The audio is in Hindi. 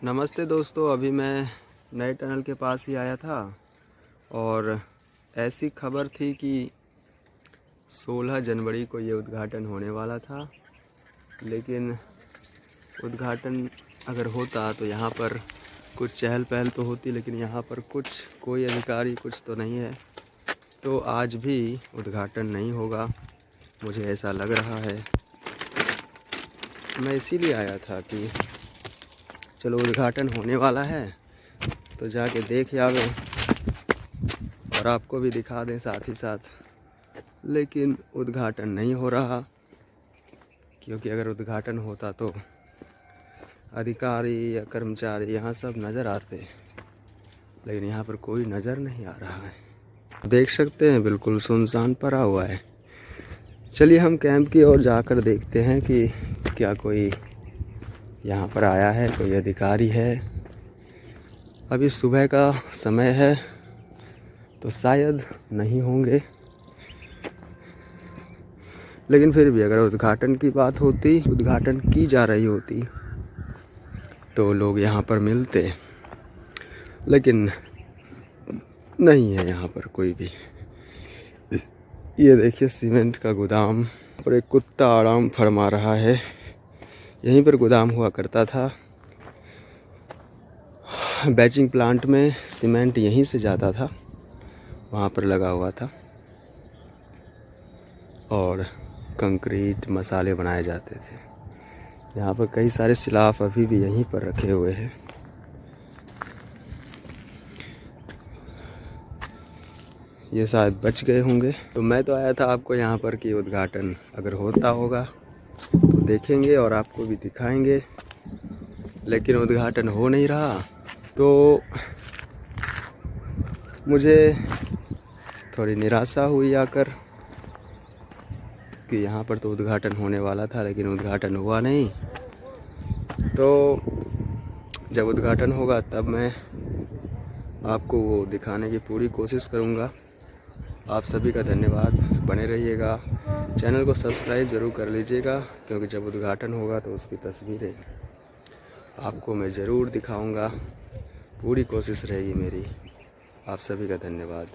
नमस्ते दोस्तों, अभी मैं नए टनल के पास ही आया था और ऐसी खबर थी कि 16 जनवरी को ये उद्घाटन होने वाला था। लेकिन उद्घाटन अगर होता तो यहाँ पर कुछ चहल पहल तो होती, लेकिन यहाँ पर कोई अधिकारी कुछ तो नहीं है, तो आज भी उद्घाटन नहीं होगा, मुझे ऐसा लग रहा है। मैं इसीलिए आया था कि चलो उद्घाटन होने वाला है तो जाके देख आवे और आपको भी दिखा दें साथ ही साथ। लेकिन उद्घाटन नहीं हो रहा, क्योंकि अगर उद्घाटन होता तो अधिकारी या कर्मचारी यहाँ सब नज़र आते, लेकिन यहाँ पर कोई नज़र नहीं आ रहा है। देख सकते हैं बिल्कुल सुनसान पड़ा हुआ है। चलिए हम कैंप की ओर जाकर देखते हैं कि क्या कोई यहाँ पर आया है, कोई अधिकारी है। अभी सुबह का समय है तो शायद नहीं होंगे, लेकिन फिर भी अगर उद्घाटन की बात होती, उद्घाटन की जा रही होती तो लोग यहाँ पर मिलते, लेकिन नहीं है यहाँ पर कोई भी। ये देखिए सीमेंट का गोदाम और एक कुत्ता आराम फरमा रहा है। यहीं पर गोदाम हुआ करता था। बैचिंग प्लांट में सीमेंट यहीं से जाता था, वहाँ पर लगा हुआ था और कंक्रीट मसाले बनाए जाते थे। यहाँ पर कई सारे सिलाफ अभी भी यहीं पर रखे हुए हैं। ये शायद बच गए होंगे। तो मैं तो आया था आपको यहाँ पर कि उद्घाटन अगर होता होगा तो देखेंगे और आपको भी दिखाएंगे, लेकिन उद्घाटन हो नहीं रहा। तो मुझे थोड़ी निराशा हुई आकर कि यहाँ पर तो उद्घाटन होने वाला था, लेकिन उद्घाटन हुआ नहीं। तो जब उद्घाटन होगा तब मैं आपको वो दिखाने की पूरी कोशिश करूँगा। आप सभी का धन्यवाद, बने रहिएगा। चैनल को सब्सक्राइब ज़रूर कर लीजिएगा, क्योंकि जब उद्घाटन होगा तो उसकी तस्वीरें आपको मैं ज़रूर दिखाऊंगा। पूरी कोशिश रहेगी मेरी। आप सभी का धन्यवाद।